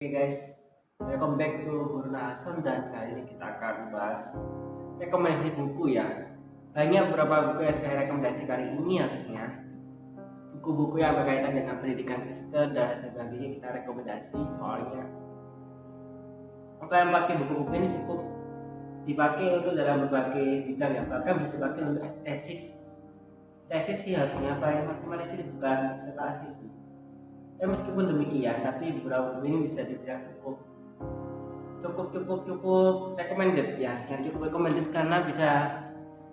Oke guys, welcome back to Guruna Hasan dan kali ini kita akan bahas rekomendasi buku ya. Banyak beberapa buku yang saya rekomendasi kali ini harusnya buku-buku yang berkaitan dengan pendidikan Kristen dan sebagainya kita rekomendasi soalnya apa yang pakai buku-buku ini cukup dipakai untuk dalam berbagai bidang ya, bahkan bisa dipakai untuk tesis sih harusnya apa yang maksimal sih bukan disertasi sih. Ya meskipun demikian, tapi beberapa buku ini bisa dibilang cukup recommended ya, sangat cukup recommended karena bisa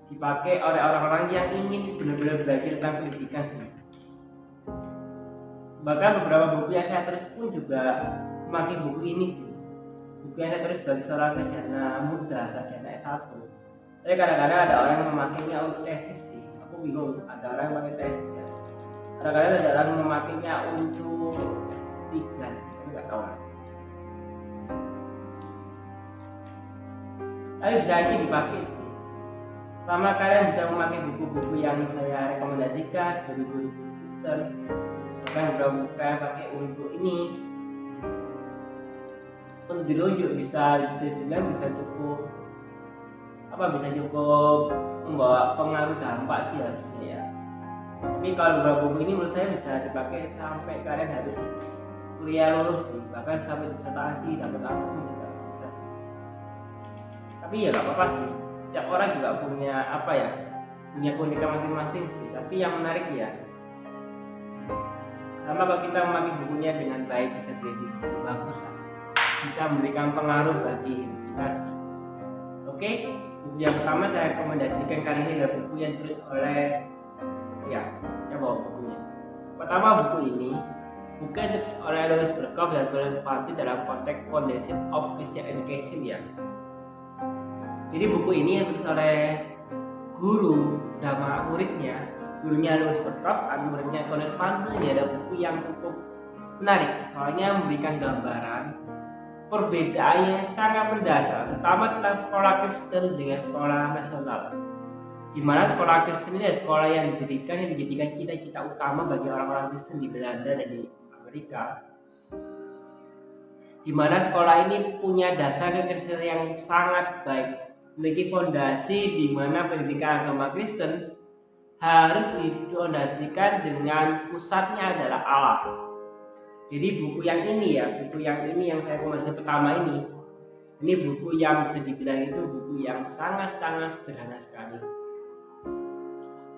dipakai oleh orang-orang yang ingin benar-benar belajar tentang pendidikan sih. Bahkan beberapa buku yang saya tulis pun juga memakai buku ini sih. Buku yang saya tulis bagi seorang sarjana muda, sarjana S1. Tapi kadang-kadang ada orang yang memakainya untuk tesis sih. Aku bingung, ada orang yang pakai tesis ya. Kadang-kadang ada orang memakainya untuk S3 sih, aku nggak tahu. Tapi bisa aja dipakai sih. Selama kalian bisa memakai buku-buku yang saya rekomendasikan dari guru Kristen, bahkan beberapa buku yang pakai untuk ini, untuk dirujuk bisa dibilang bisa cukup membawa pengaruh dampak sih harusnya ya. Tapi kalau beberapa buku ini menurut saya bisa dipakai sampai kalian harus kuliah lulus sih, bahkan sampai disertasi dapat apapun juga bisa. Tapi ya nggak apa-apa sih, setiap orang juga punya punya keunikan masing-masing sih. Tapi yang menarik ya, sama kalau kita memakai bukunya dengan baik bisa jadi buku bagus lah, bisa memberikan pengaruh bagi hidup kita sih. Oke, buku yang pertama saya rekomendasikan kali ini adalah buku yang ditulis oleh bawa bukunya. Pertama buku ini buku yang ditulis oleh Louis Berkhof dan Gordon Fati dalam konteks Foundation of Christian Education ya. Jadi buku ini yang ditulis oleh guru sama muridnya, gurunya Louis Berkhof dan muridnya Gordon Fati. Ini adalah buku yang cukup menarik soalnya memberikan gambaran perbedaan yang sangat mendasar, terutama tentang sekolah Kristen dengan sekolah nasional. Di mana sekolah Kristen ini adalah sekolah yang dijadikan cita-cita utama bagi orang-orang Kristen di Belanda dan di Amerika. Di mana sekolah ini punya dasar Kristen yang sangat baik, memiliki fondasi di mana pendidikan agama Kristen harus difondasikan dengan pusatnya adalah Allah. Jadi buku yang ini yang saya rekomendasi pertama ini buku yang bisa dibilang itu buku yang sangat-sangat sederhana sekali.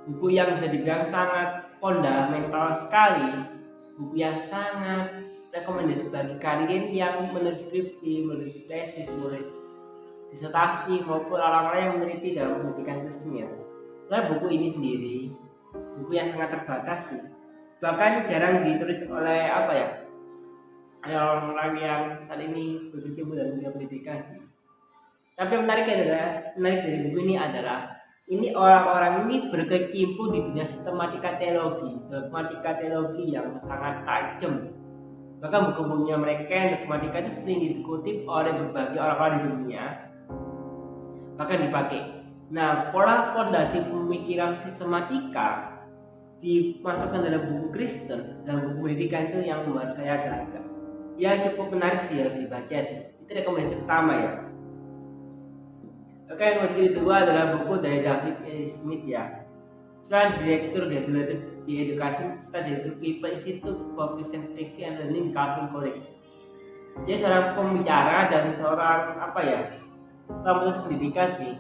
Buku yang bisa dibilang sangat fundamental sekali, buku yang sangat recommended bagi kalian yang menulis skripsi, menulis tesis, menulis disertasi maupun orang-orang yang meneliti dalam pendidikan Kristen ya. Nah, buku ini sendiri buku yang sangat terbatas sih, bahkan jarang ditulis oleh orang-orang yang saat ini berkecimpung dalam dunia pendidikan sih. Tapi yang menarik dari buku ini adalah ini orang-orang ini berkecimpung di dunia sistematika teologi yang sangat tajam. Bahkan buku-bukunya mereka yang sistematika itu sering dikutip oleh berbagai orang-orang di dunia, bahkan dipakai. Nah, pola fondasi pemikiran sistematika dimasukkan dalam buku Kristen dan buku pendidikan itu yang membuat saya agak cukup menarik sih, harus dibaca sih. Itu rekomendasi pertama ya. Oke, yang kedua adalah buku dari David A. Smith ya. Setelah Direktur di Edukasi, serta Direktur People Institute for Christian Teaching and Learning Calvin College. Dia seorang pembicara dan seorang penulis pendidikan sih.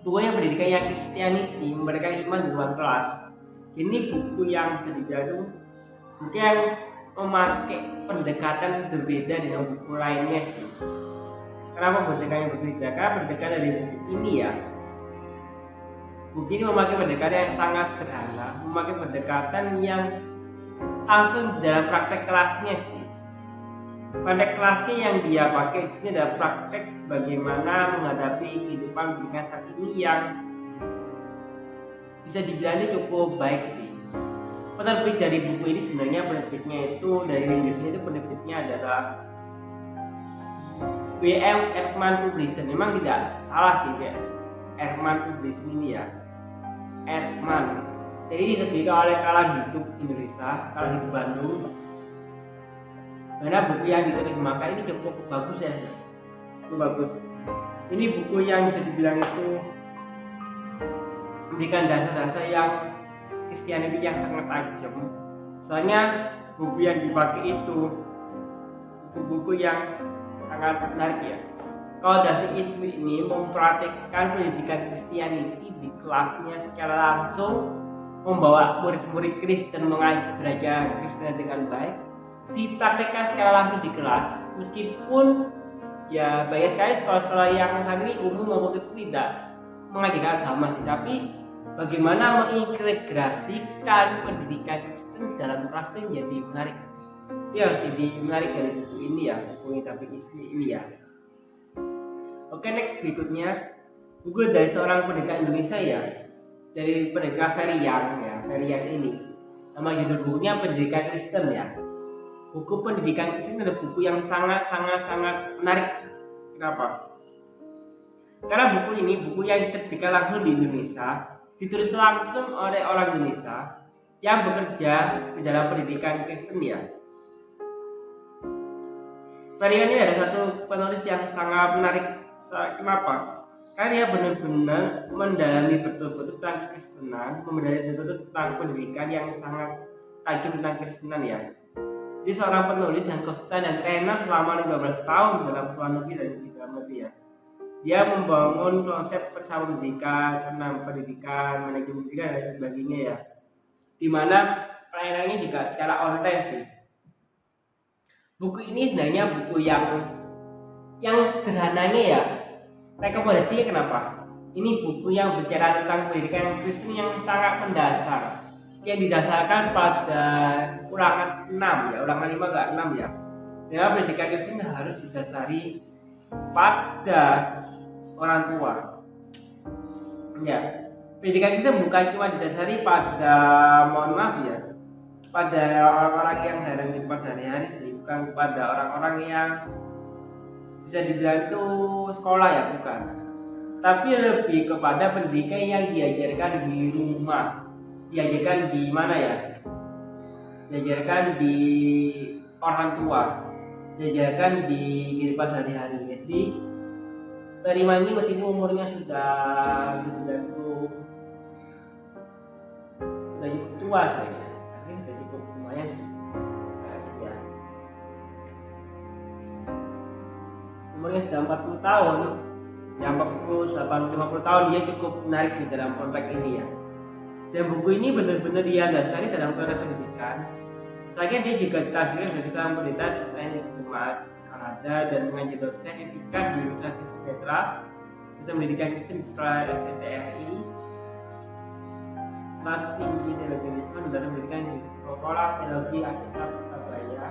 Bukunya pendidikan yang Christianity, memberikan iman di ruang kelas. Ini buku yang bisa dibilang buku yang memakai pendekatan berbeda dengan buku lainnya sih. Kenapa pendekatannya berbeda? Karena pendekatan dari buku ini buku ini memakai pendekatan yang sangat sederhana, memakai pendekatan yang langsung dalam praktek kelasnya sih. Praktek kelasnya yang dia pakai di sini adalah praktek bagaimana menghadapi kehidupan pendidikan saat ini yang bisa dibilang ini cukup baik sih. Penerbit dari buku ini sebenarnya penerbitnya itu dari Inggrisnya itu penerbitnya adalah W.M. Ehrman Publishing. Memang tidak salah sih Ehrman Publishing ini ya, Ehrman. Jadi diterbitkan oleh Kalang Hidup Indonesia, Kalang Hidup Bandung. Karena buku yang diterjemahkan ini cukup bagus ya, cukup bagus. Ini buku yang bisa dibilang itu memberikan dasar-dasar yang Kristiani yang sangat tajam. Soalnya buku yang dipakai itu buku-buku yang sangat menarik ya. Kalau David Ismi ini mempraktikkan pendidikan Kristianiti di kelasnya secara langsung, membawa murid-murid Kristen belajar Kristen dengan baik, dipraktikkan secara langsung di kelas. Meskipun ya banyak sekali sekolah-sekolah yang saat ini umum maupun Kristen tidak mengajarkan agama sih, tapi bagaimana mengintegrasikan pendidikan Kristen dalam kelasnya jadi menarik. Ya, jadi menarik dari buku ini ya, buku David Ismi ini ya. Oke, next berikutnya buku dari seorang pendekar Indonesia ya, dari pendekar Ferian ya, Ferian ini. Nama judul bukunya Pendidikan Kristen ya. Buku Pendidikan Kristen adalah buku yang sangat menarik. Kenapa? Karena buku ini buku yang diterbitkan langsung di Indonesia, ditulis langsung oleh orang Indonesia yang bekerja di dalam pendidikan Kristen ya. Ferian ini ada satu penulis yang sangat menarik. Kenapa? Karena dia benar-benar mendalami betul-betul tentang Kristenan, mendalami betul-betul tentang pendidikan yang sangat tajam tentang Kristenan ya. Dia seorang penulis dan konsultan dan trainer selama 15 tahun dalam luar negeri dan di dalam negeri ya. Dia membangun konsep bersama pendidikan, tentang pendidikan, manajemen pendidikan dan sebagainya ya. Dimana pelayanannya juga secara online sih. Buku ini sebenarnya buku yang sederhananya ya. Rekomendasinya kenapa? Ini buku yang bicara tentang pendidikan Kristen yang sangat mendasar, yang didasarkan pada ulangan 6 ya, ulangan 5 enggak 6 ya. Ya, pendidikan Kristen harus didasari pada orang tua. Ya, pendidikan Kristen bukan cuma didasari pada, mohon maaf ya, pada orang-orang yang dalam kehidupan sehari-hari sih, bukan pada orang-orang yang bisa dibilang itu sekolah ya, bukan, tapi lebih kepada pendidikan yang diajarkan di rumah, diajarkan di mana ya, diajarkan di orang tua, diajarkan di kehidupan sehari-hari. Jadi Feriman ini meskipun umurnya sudah cukup tua kayaknya, tapi sudah cukup lumayan sih. Umurnya sudah 40 tahun ya, 40, 50 tahun, dia cukup menarik di dalam konteks ini ya. Dan buku ini benar-benar dia dasari dalam konteks pendidikan. Saya dia juga ditagihkan dari seorang pendeta teknik jemaat Kanada dan mengajar dosen etika di Universitas Petra, dosen pendidikan Kristen di sekolah STTRI, Sekolah Tinggi Teologi Manajemen dan pendidikan di Sekolah Teologi Alkitab Surabaya,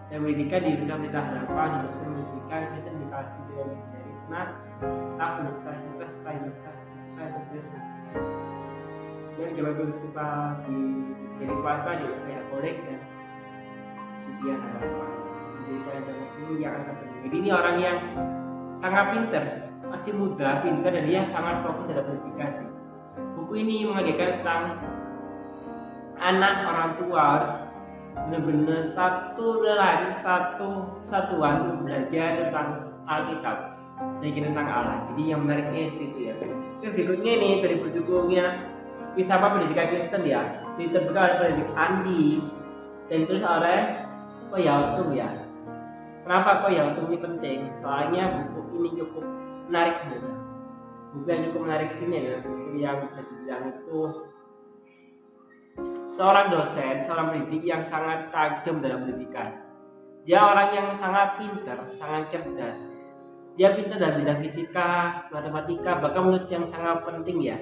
dan pendidikan di Universitas Harapan, dosen pendidikan Kristen di Kalsium dari Unat, Universitas Universitas dan juga berusaha di jadi kuasa di kayak Korek dan dia Harapan. Pendidikan dan ini yang akan terjadi. Jadi ini orang yang sangat pintar, masih muda, pintar, dan dia sangat fokus dalam pendidikan sih. Buku ini mengajarkan tentang anak orang tua harus benar-benar satu relasi, satu satuan belajar tentang Alkitab, belajar tentang Allah. Jadi yang menariknya di situ ya. Terus berikutnya ini dari bukunya Filsafat Pendidikan Kristen ya, diterbitkan oleh pendidik Andi dan terus oleh Koyautum ya. Kenapa Koyautum ini penting? Soalnya buku ini cukup menarik sebenarnya. Buku yang cukup menarik sini ya, buku yang bisa dibilang itu seorang dosen, seorang pendidik yang sangat tajam dalam pendidikan. Dia orang yang sangat pintar, sangat cerdas. Dia pintar dalam bidang fisika, matematika, bahkan menulis yang sangat penting ya.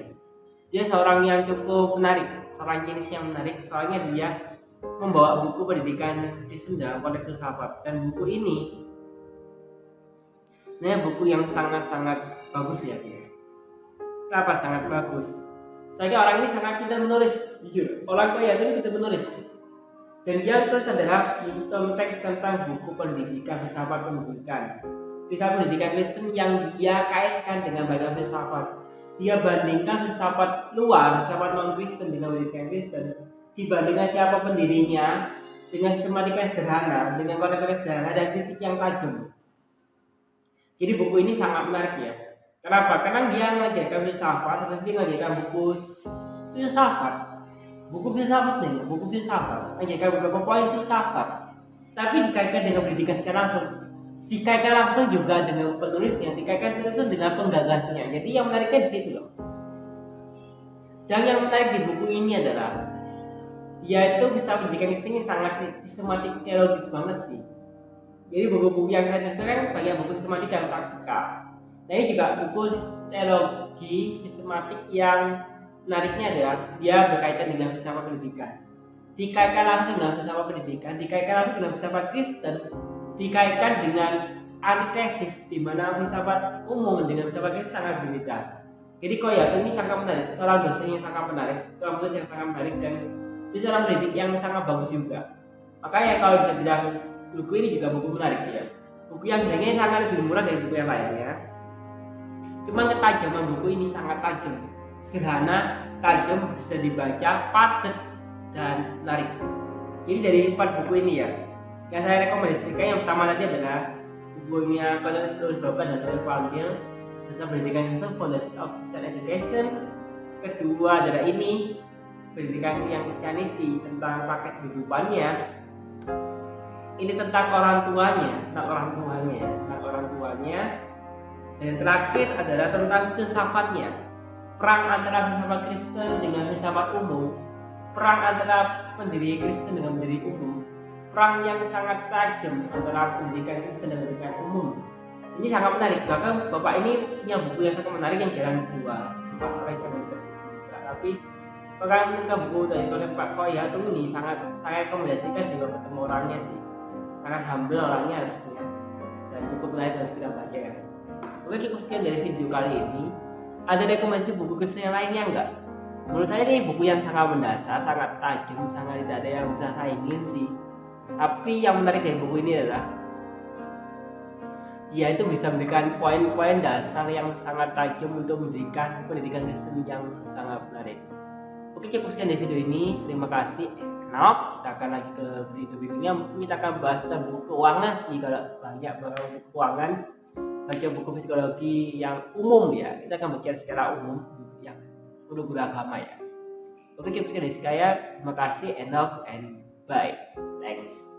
Dia seorang yang cukup menarik, seorang jenis yang menarik, soalnya dia membawa buku pendidikan Kristen dalam konteks filsafat. Dan buku ini buku yang sangat bagus ya. Kenapa sangat bagus? Soalnya orang ini sangat pintar menulis, jujur. Orang kaya ini pintar menulis. Dan dia itu adalah konteks tentang buku pendidikan, filsafat pendidikan. Filsafat pendidikan Kristen yang dia kaitkan dengan banyak filsafat. Dia bandingkan filsafat luar, filsafat non-Kristen dengan pendidikan Kristen, dibandingkan siapa pendirinya, dengan sistematika sederhana, dengan konteks sederhana dan titik yang tajam. Jadi buku ini sangat menarik ya. Kenapa? Karena dia mengajarkan filsafat, terus dia mengajarkan buku filsafat, buku filsafat, mengajarkan beberapa poin filsafat. Tapi dikaitkan dengan pendidikan secara langsung, dikaitkan langsung juga dengan penulisnya, dikaitkan langsung dengan penggagasnya. Jadi yang menariknya di situ loh. Dan yang menarik di buku ini adalah dia itu bisa pendidikan di sini sangat sistematik teologis banget sih. Jadi buku-buku yang saya itu kan banyak buku sistematik dan praktikal. Nah ini juga buku teologi sistematik yang menariknya adalah dia berkaitan dengan filsafat pendidikan. Dikaitkan langsung dengan filsafat pendidikan, dikaitkan langsung dengan filsafat Kristen, dikaitkan dengan antitesis di mana filsafat umum dengan filsafat Kristen sangat berbeda. Jadi kok ya ini sangat menarik, seorang dosen yang sangat menarik, seorang dosen yang sangat menarik dan seorang pendidik yang sangat bagus juga. Makanya kalau bisa bilang buku ini juga buku menarik ya. Buku yang harganya sangat lebih murah dari buku yang lainnya. Cuma ketajaman buku ini sangat tajam, sederhana, tajam, bisa dibaca, padat dan menarik. Jadi dari 4 buku ini ya, yang saya rekomendasikan yang pertama tadi adalah bukunya Collins Brogan dan Oliver Wendell, tentang pendidikan Kristen, Foundations of Christian Education. Kedua adalah ini pendidikan yang Christianity, tentang paket kehidupannya. Ini tentang orang tuanya. Dan yang terakhir adalah tentang filsafatnya, perang antara filsafat Kristen dengan filsafat umum, perang antara pendiri Kristen dengan pendiri umum, perang yang sangat tajam antara pendidikan Kristen dan pendidikan umum. Ini sangat menarik. Bahkan bapak ini punya buku yang sangat menarik yang jarang dijual di pasaran zaman juga. Tapi bahkan buku dari Pak Koya ini sangat saya rekomendasikan juga ketemu orangnya sih. Sangat humble orangnya harusnya dan cukup menarik dan segera baca ya. Oke, cukup sekian dari video kali ini. Ada rekomendasi buku Kristen lainnya enggak? Menurut saya ini buku yang sangat mendasar, sangat tajam, sangat tidak ada yang bisa saya ingin sih. Tapi yang menarik dari buku ini adalah dia itu bisa memberikan poin-poin dasar yang sangat tajam untuk memberikan pendidikan Kristen yang sangat menarik. Oke, cukup sekian dari video ini. Terima kasih. Kita akan lagi ke video berikutnya. Kita akan bahas tentang buku keuangan sih, kalau banyak buku keuangan, baca buku psikologi yang umum ya. Kita akan baca secara umum yang guru-guru agama ya. Oke, cukup sekian dari saya. Terima kasih. And bye. Thanks.